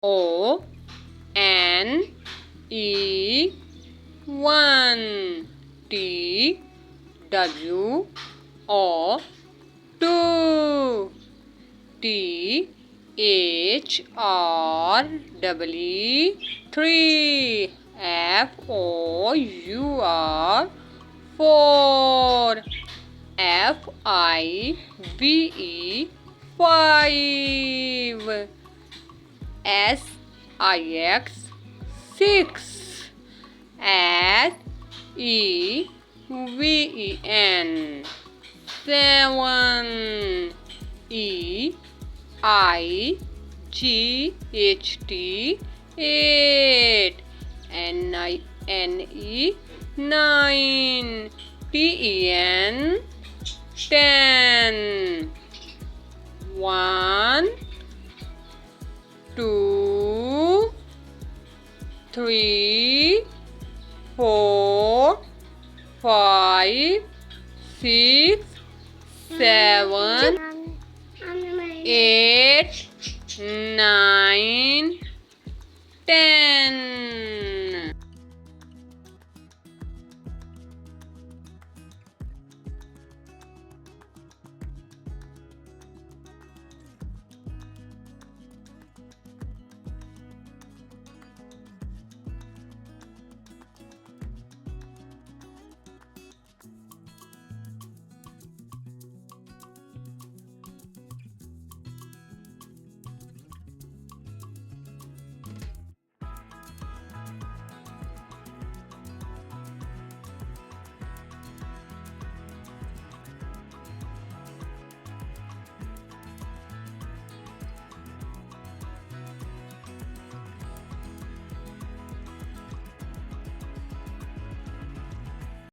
O N E 1. T W O 2. T H R W 3. F O U R 4. F I V E 5. S I X 6. S E V E N 7. E I G H T 8. N E 9. T E N 10. 1 2 3 4 5 6 7 8 9 10